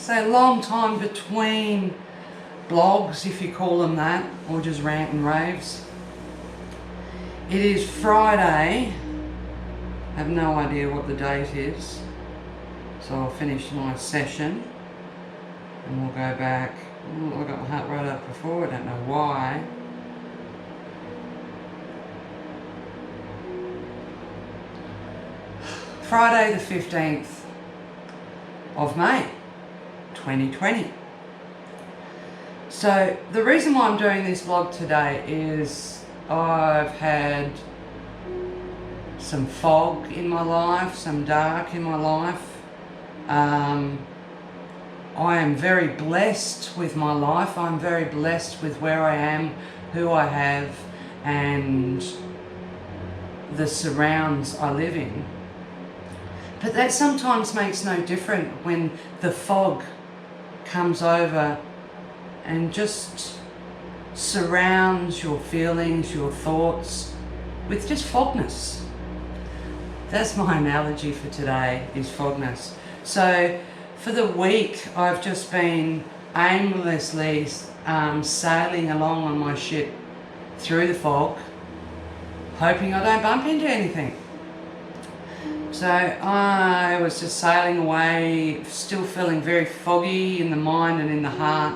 So a long time between blogs, if you call them that, or just rant and raves. It is Friday. I have no idea what the date is. So I'll finish my session and we'll go back. I got my heart right up before, I don't know why. Friday the 15th of May, 2020. So the reason why I'm doing this vlog today is I've had some fog in my life, some dark in my life. I am very blessed with my life. I'm very blessed with where I am, who I have, and the surrounds I live in. But that sometimes makes no difference when the fog comes over and just surrounds your feelings, your thoughts with just fogness. That's my analogy for today, is fogness. So for the week, I've just been aimlessly sailing along on my ship through the fog, hoping I don't bump into anything. So I was just sailing away, still feeling very foggy in the mind and in the heart.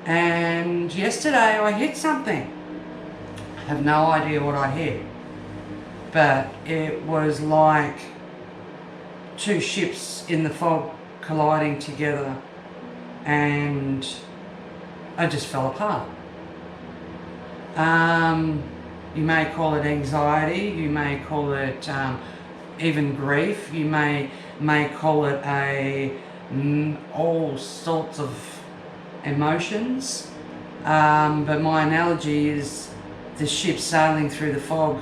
And yesterday I hit something. I have no idea what I hit, but it was like two ships in the fog colliding together, and I just fell apart. You may call it anxiety, you may call it even grief, you may call it all sorts of emotions, but my analogy is the ship sailing through the fog,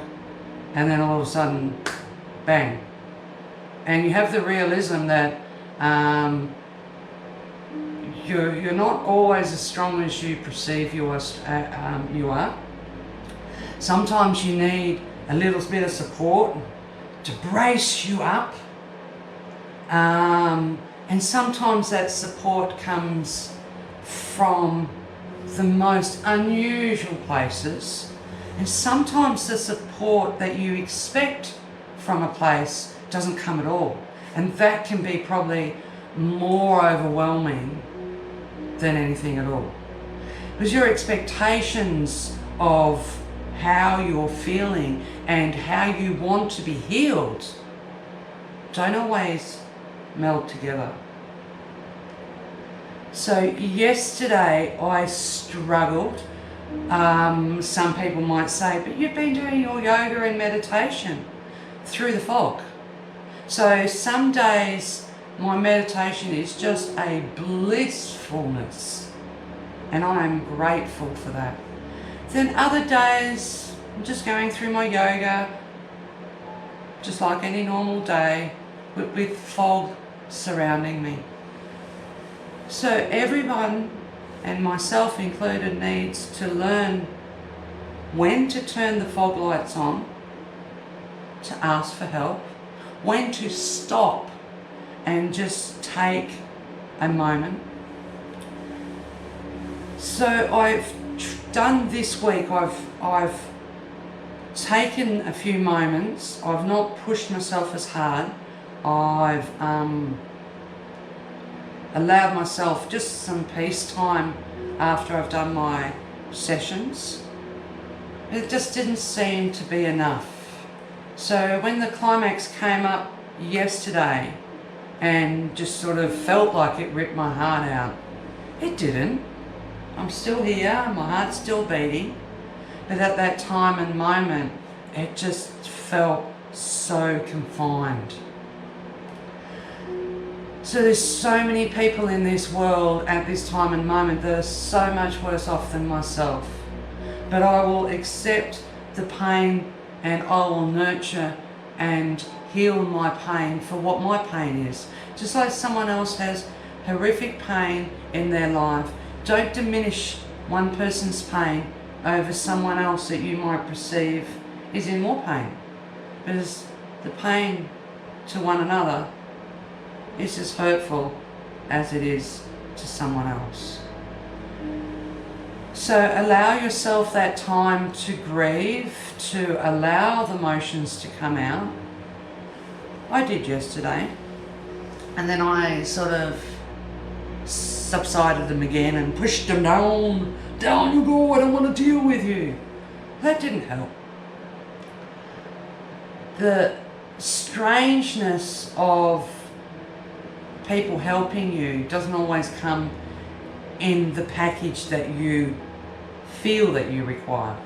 and then all of a sudden, bang. And you have the realism that you're not always as strong as you perceive you are. Sometimes you need a little bit of support to brace you up, and sometimes that support comes from the most unusual places, and sometimes the support that you expect from a place doesn't come at all, and that can be probably more overwhelming than anything at all, because your expectations of how you're feeling and how you want to be healed don't always meld together. So yesterday I struggled. Some people might say, but you've been doing your yoga and meditation through the fog. So some days my meditation is just a blissfulness, and I am grateful for that. Then other days I'm just going through my yoga just like any normal day with fog surrounding me. So everyone, and myself included, needs to learn when to turn the fog lights on, to ask for help, when to stop and just take a moment. So I've done this week, I've taken a few moments. I've not pushed myself as hard. I've allowed myself just some peace time after I've done my sessions. It just didn't seem to be enough. So when the climax came up yesterday and just sort of felt like it ripped my heart out, it didn't. I'm still here, my heart's still beating, but at that time and moment it just felt so confined. So there's so many people in this world at this time and moment that are so much worse off than myself. But I will accept the pain, and I will nurture and heal my pain for what my pain is. Just like someone else has horrific pain in their life, don't diminish one person's pain over someone else that you might perceive is in more pain. Because the pain to one another is just hurtful as it is to someone else. So allow yourself that time to grieve, to allow the emotions to come out. I did yesterday, and then I sort of subsided them again and pushed them down. Down you go, I don't want to deal with you. That didn't help. The strangeness of people helping you doesn't always come in the package that you feel that you require.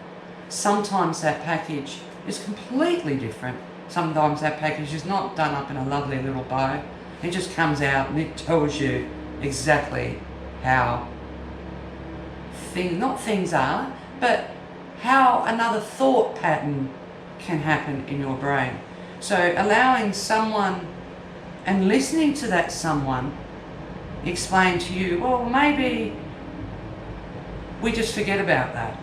Sometimes that package is completely different. Sometimes that package is not done up in a lovely little bow. It just comes out and it tells you exactly how not things are, but how another thought pattern can happen in your brain. So allowing someone and listening to that someone explain to you, well, maybe we just forget about that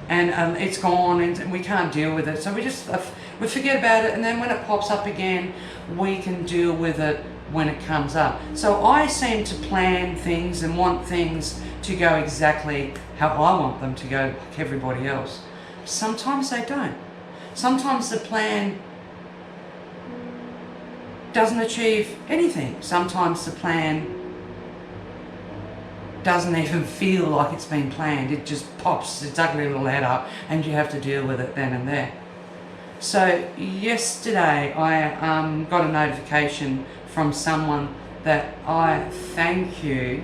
and it's gone and we can't deal with it, so we forget about it, and then when it pops up again we can deal with it when it comes up. So I seem to plan things and want things to go exactly how I want them to go, like everybody else. Sometimes they don't. Sometimes the plan doesn't achieve anything. Sometimes the plan doesn't even feel like it's been planned. It just pops its ugly little head up and you have to deal with it then and there. So yesterday I got a notification from someone that I thank you,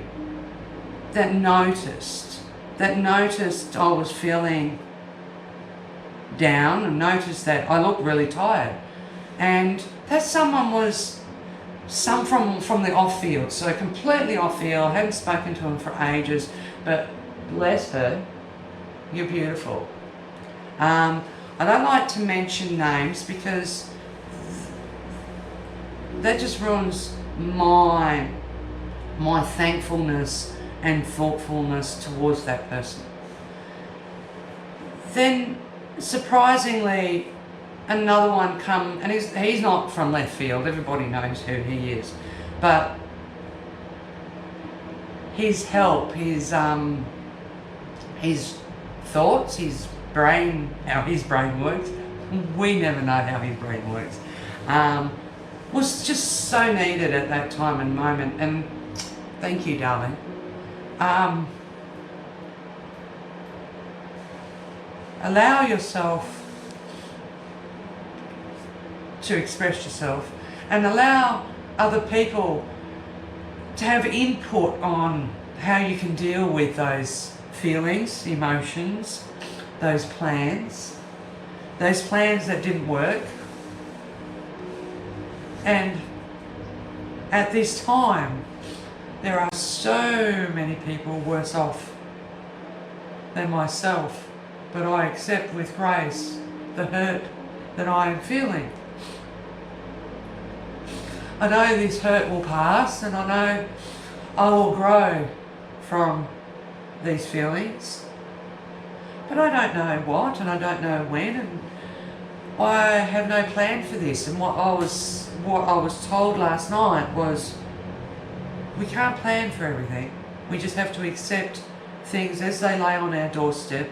that noticed I was feeling down and noticed that I looked really tired. And that someone was from the off field, so completely off field, hadn't spoken to him for ages, but bless her, you're beautiful. I don't like to mention names because that just ruins my thankfulness and thoughtfulness towards that person. Then surprisingly another one come, and he's not from left field, everybody knows who he is, but his help, his thoughts, his brain, how his brain works, we never know how his brain works, was just so needed at that time and moment. And thank you, darling. Allow yourself to express yourself and allow other people to have input on how you can deal with those feelings, emotions, those plans that didn't work. And at this time, there are so many people worse off than myself, but I accept with grace the hurt that I am feeling. I know this hurt will pass, and I know I will grow from these feelings, but I don't know what, and I don't know when, and I have no plan for this. And what I was told last night was, we can't plan for everything. We just have to accept things as they lay on our doorstep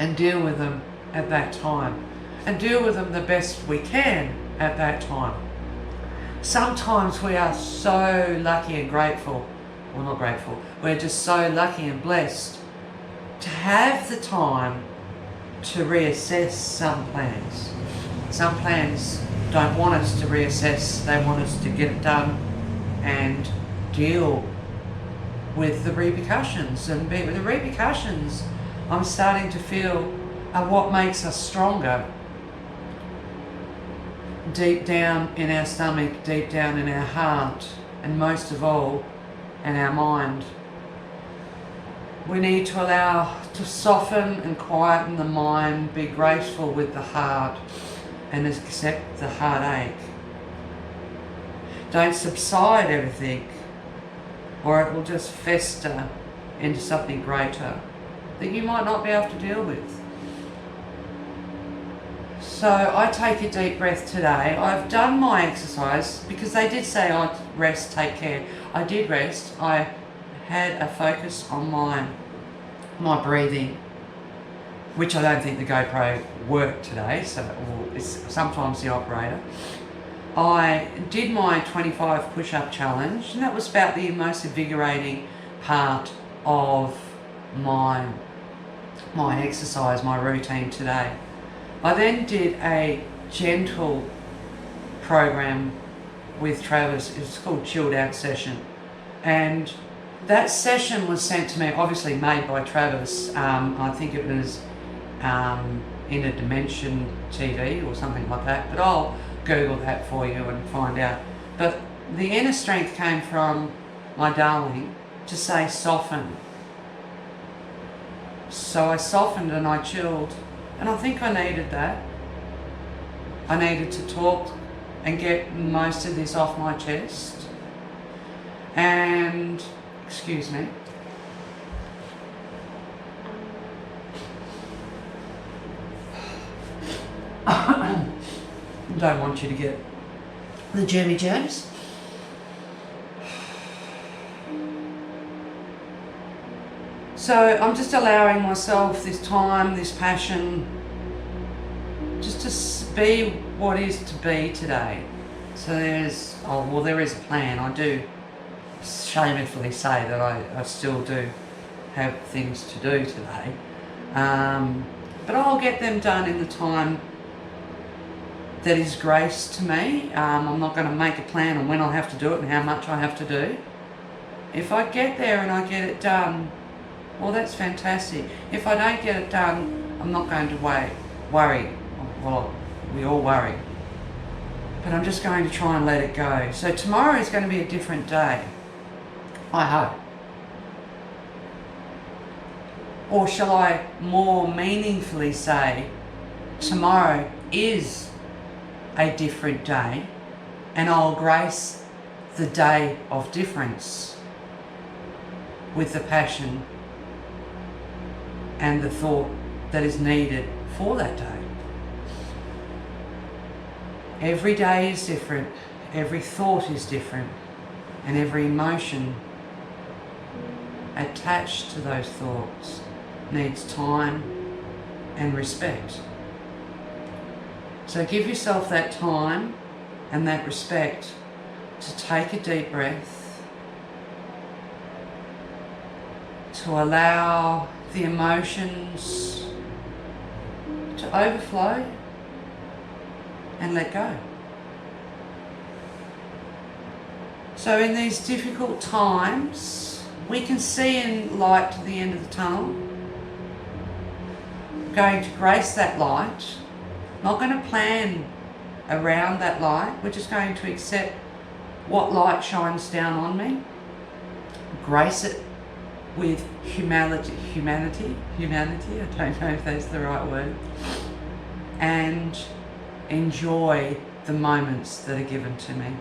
and deal with them at that time, and deal with them the best we can at that time. Sometimes we are so lucky and grateful, well, not grateful, we're just so lucky and blessed to have the time to reassess some plans. Some plans don't want us to reassess, they want us to get it done and deal with the repercussions. And the repercussions, I'm starting to feel, are what makes us stronger. Deep down in our stomach, deep down in our heart, and most of all, in our mind. We need to allow to soften and quieten the mind, be graceful with the heart, and accept the heartache. Don't subside everything, or it will just fester into something greater that you might not be able to deal with. So I take a deep breath today. I've done my exercise because they did say rest, take care. I did rest. I had a focus on my breathing, which I don't think the GoPro worked today, so it's sometimes the operator. I did my 25 push-up challenge, and that was about the most invigorating part of my exercise, my routine today. I then did a gentle program with Travis. It's called Chilled Out Session, and that session was sent to me, obviously made by Travis. I think it was in a Dimension TV or something like that, but I'll Google that for you and find out. But the inner strength came from my darling to say soften. So I softened and I chilled, and I think I needed that. I needed to talk and get most of this off my chest. And, excuse me. Don't want you to get the germs. So I'm just allowing myself this time, this passion, just to be what is to be today. So there is a plan. I do shamefully say that I still do have things to do today. But I'll get them done in the time that is grace to me. I'm not going to make a plan on when I have to do it and how much I have to do. If I get there and I get it done, well, that's fantastic. If I don't get it done, I'm not going to worry. Well, we all worry. But I'm just going to try and let it go. So tomorrow is going to be a different day, I hope. Or shall I more meaningfully say, tomorrow is a different day, and I'll grace the day of difference with the passion and the thought that is needed for that day. Every day is different, every thought is different, and every emotion attached to those thoughts needs time and respect. So give yourself that time and that respect to take a deep breath, to allow the emotions to overflow and let go. So in these difficult times, we can see in light to the end of the tunnel. I'm going to grace that light. Not going to plan around that light. We're just going to accept what light shines down on me. Grace it with humanity. I don't know if that's the right word. And enjoy the moments that are given to me.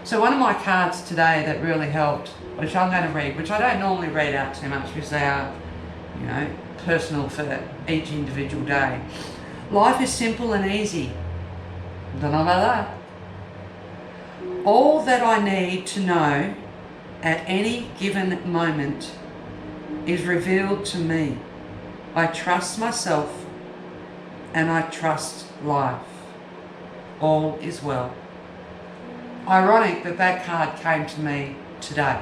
So one of my cards today that really helped, which I'm going to read, which I don't normally read out too much because they are, personal for each individual day. Life is simple and easy. Don't know about that. All that I need to know at any given moment is revealed to me. I trust myself and I trust life. All is well. Ironic that card came to me today.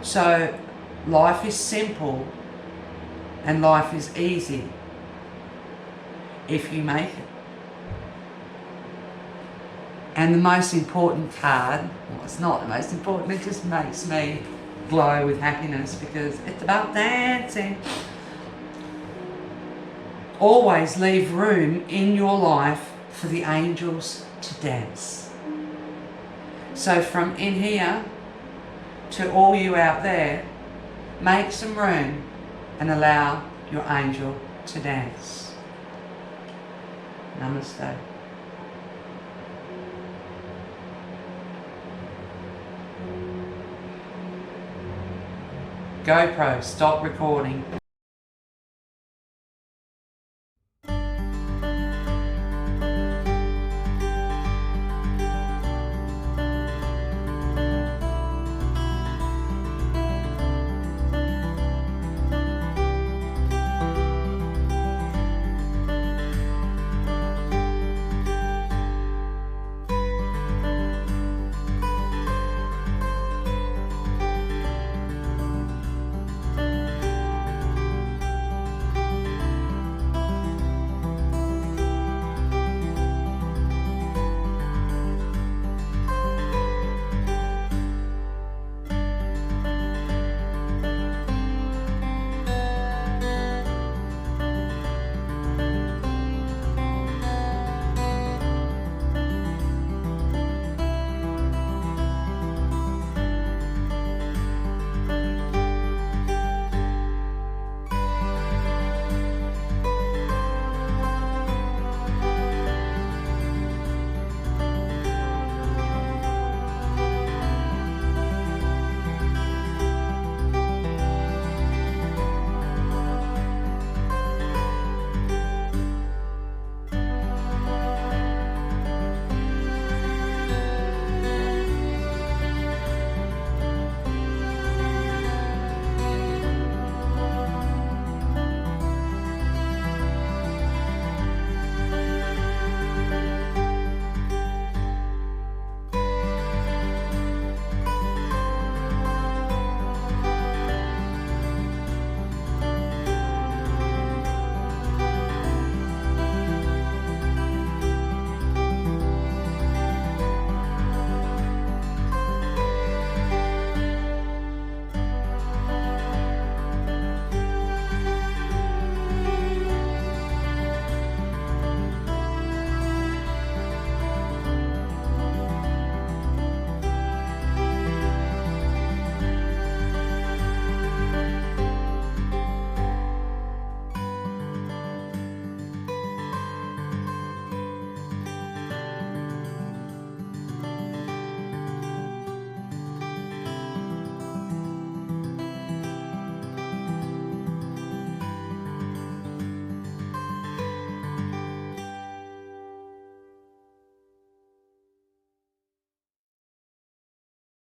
So life is simple and life is easy if you make it. And the most important card, well, it's not the most important, it just makes me glow with happiness because it's about dancing. Always leave room in your life for the angels to dance. So from in here to all you out there, make some room and allow your angel to dance. Namaste. GoPro, stop recording.